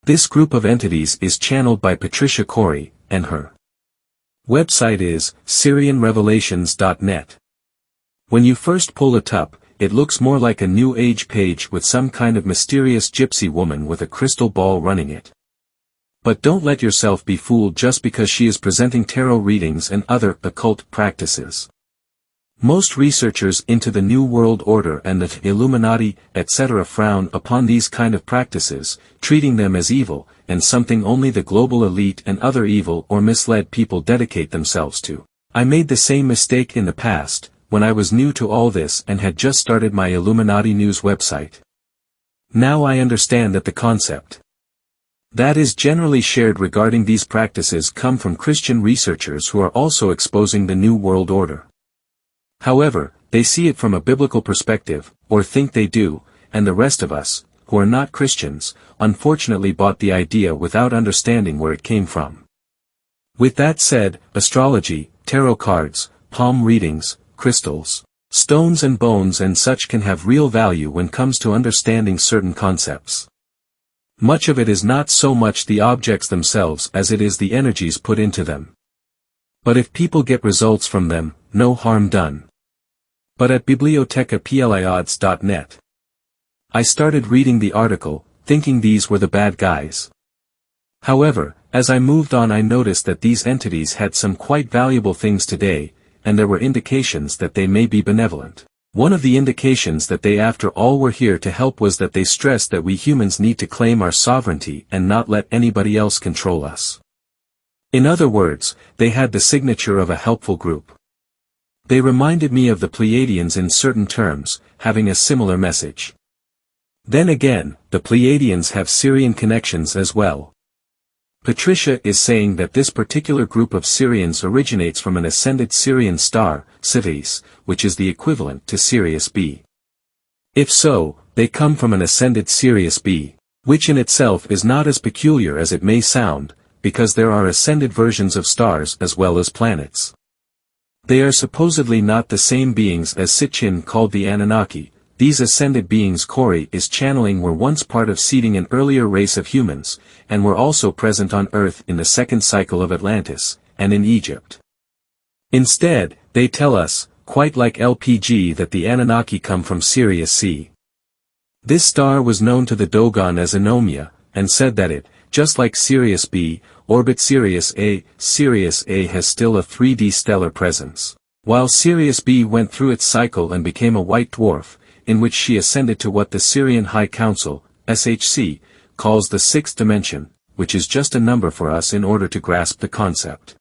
This group of entities is channeled by Patricia Cori, and her website is SirianRevelations.net. When you first pull it up, it looks more like a New Age page with some kind of mysterious gypsy woman with a crystal ball running it. But don't let yourself be fooled just because she is presenting tarot readings and other occult practices. Most researchers into the New World Order and the Illuminati, etc. frown upon these kind of practices, treating them as evil, and something only the global elite and other evil or misled people dedicate themselves to. I made the same mistake in the past, when I was new to all this and had just started my Illuminati news website. Now I understand that the concept that is generally shared regarding these practices come from Christian researchers who are also exposing the New World Order. However, they see it from a biblical perspective, or think they do, and the rest of us, who are not Christians, unfortunately bought the idea without understanding where it came from. With that said, astrology, tarot cards, palm readings, crystals, stones and bones and such can have real value when it comes to understanding certain concepts. Much of it is not so much the objects themselves as it is the energies put into them. But if people get results from them, no harm done. But at bibliotecapliods.net, I started reading the article, thinking these were the bad guys. However, as I moved on I noticed that these entities had some quite valuable things today, and there were indications that they may be benevolent. One of the indications that they after all were here to help was that they stressed that we humans need to claim our sovereignty and not let anybody else control us. In other words, they had the signature of a helpful group. They reminded me of the Pleiadians in certain terms, having a similar message. Then again, the Pleiadians have Sirian connections as well. Patricia is saying that this particular group of Sirians originates from an ascended Sirian star, Satais, which is the equivalent to Sirius B. If so, they come from an ascended Sirius B, which in itself is not as peculiar as it may sound, because there are ascended versions of stars as well as planets. They are supposedly not the same beings as Sitchin called the Anunnaki. These ascended beings Cori is channeling were once part of seeding an earlier race of humans, and were also present on Earth in the second cycle of Atlantis, and in Egypt. Instead, they tell us, quite like LPG, that the Anunnaki come from Sirius C. This star was known to the Dogon as Anomia, and said that it, just like Sirius B, orbits Sirius A. Sirius A has still a 3D stellar presence. While Sirius B went through its cycle and became a white dwarf, in which she ascended to what the Sirian High Council, SHC, calls the sixth dimension, which is just a number for us in order to grasp the concept.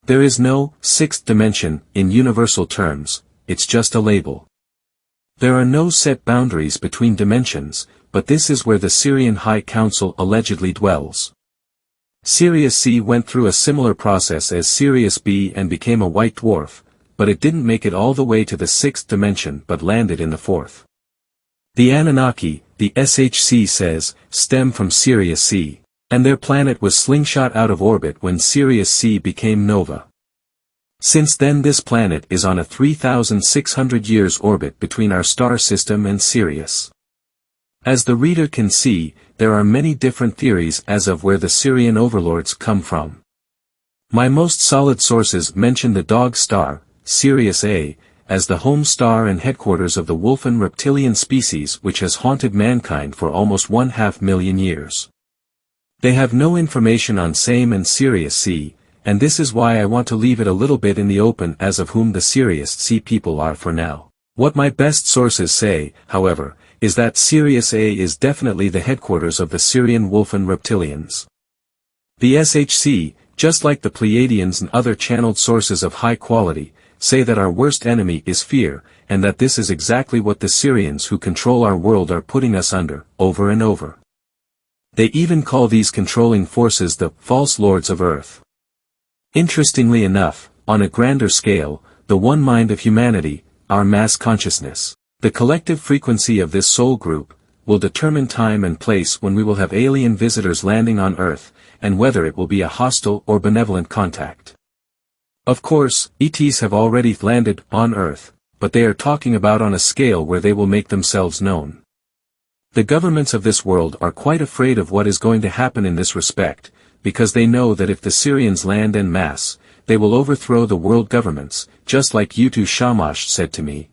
There is no sixth dimension in universal terms, it's just a label. There are no set boundaries between dimensions, but this is where the Sirian High Council allegedly dwells. Sirius C went through a similar process as Sirius B and became a white dwarf, but it didn't make it all the way to the sixth dimension but landed in the fourth. The Anunnaki, the SHC says, stem from Sirius C, and their planet was slingshot out of orbit when Sirius C became nova. Since then this planet is on a 3,600 years orbit between our star system and Sirius. As the reader can see, there are many different theories as of where the Sirian overlords come from. My most solid sources mention the dog star, Sirius A, as the home star and headquarters of the wolfen reptilian species which has haunted mankind for almost 500,000 years. They have no information on SAME and Sirius C, and this is why I want to leave it a little bit in the open as of whom the Sirius C people are for now. What my best sources say, however, is that Sirius A is definitely the headquarters of the Sirian wolfen reptilians. The SHC, just like the Pleiadians and other channeled sources of high quality, say that our worst enemy is fear, and that this is exactly what the Sirians who control our world are putting us under, over and over. They even call these controlling forces the false lords of Earth. Interestingly enough, on a grander scale, the one mind of humanity, our mass consciousness, the collective frequency of this soul group, will determine time and place when we will have alien visitors landing on Earth, and whether it will be a hostile or benevolent contact. Of course, ETs have already landed on Earth, but they are talking about on a scale where they will make themselves known. The governments of this world are quite afraid of what is going to happen in this respect, because they know that if the Sirians land en masse, they will overthrow the world governments, just like Utu Shamash said to me.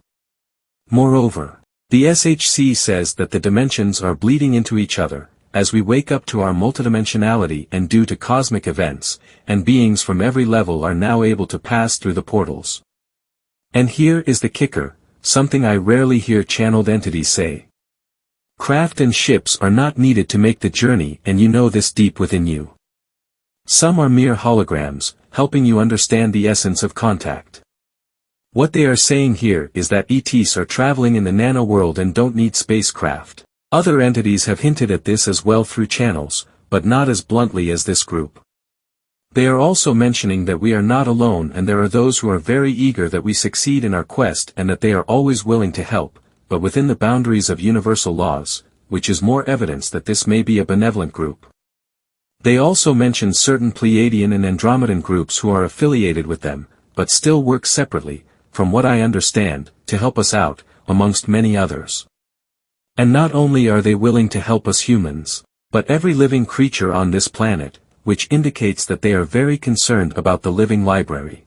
Moreover, the SHC says that the dimensions are bleeding into each other, as we wake up to our multidimensionality and due to cosmic events, and beings from every level are now able to pass through the portals. And here is the kicker, something I rarely hear channeled entities say. Craft and ships are not needed to make the journey, and you know this deep within you. Some are mere holograms, helping you understand the essence of contact. What they are saying here is that ETs are traveling in the nano world and don't need spacecraft. Other entities have hinted at this as well through channels, but not as bluntly as this group. They are also mentioning that we are not alone, and there are those who are very eager that we succeed in our quest, and that they are always willing to help, but within the boundaries of universal laws, which is more evidence that this may be a benevolent group. They also mention certain Pleiadian and Andromedan groups who are affiliated with them, but still work separately, from what I understand, to help us out, amongst many others. And not only are they willing to help us humans, but every living creature on this planet, which indicates that they are very concerned about the living library.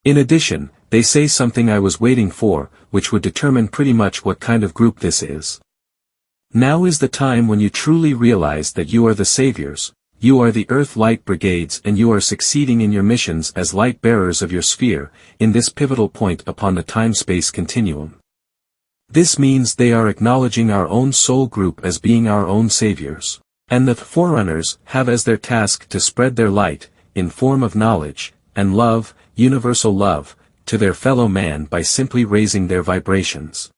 In addition, they say something I was waiting for, which would determine pretty much what kind of group this is. Now is the time when you truly realize that you are the saviors, you are the Earth Light Brigades, and you are succeeding in your missions as light bearers of your sphere, in this pivotal point upon the time-space continuum. This means they are acknowledging our own soul group as being our own saviors, and the forerunners have as their task to spread their light, in form of knowledge, and love, universal love, to their fellow man by simply raising their vibrations.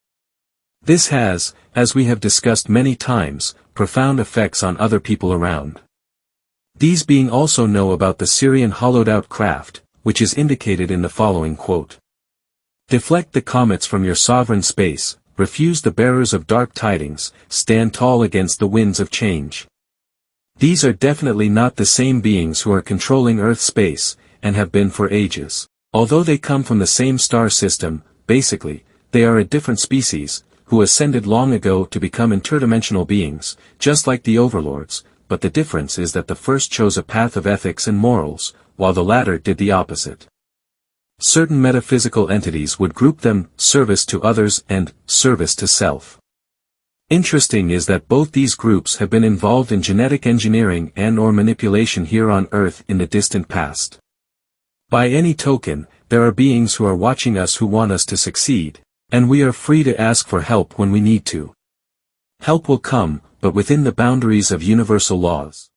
This has, as we have discussed many times, profound effects on other people around. These being also know about the Sirian hollowed-out craft, which is indicated in the following quote. Deflect the comets from your sovereign space, refuse the bearers of dark tidings, stand tall against the winds of change. These are definitely not the same beings who are controlling Earth space, and have been for ages. Although they come from the same star system, basically, they are a different species, who ascended long ago to become interdimensional beings, just like the overlords, but the difference is that the first chose a path of ethics and morals, while the latter did the opposite. Certain metaphysical entities would group them, service to others and service to self. Interesting is that both these groups have been involved in genetic engineering and/or manipulation here on Earth in the distant past. By any token, there are beings who are watching us who want us to succeed, and we are free to ask for help when we need to. Help will come, but within the boundaries of universal laws.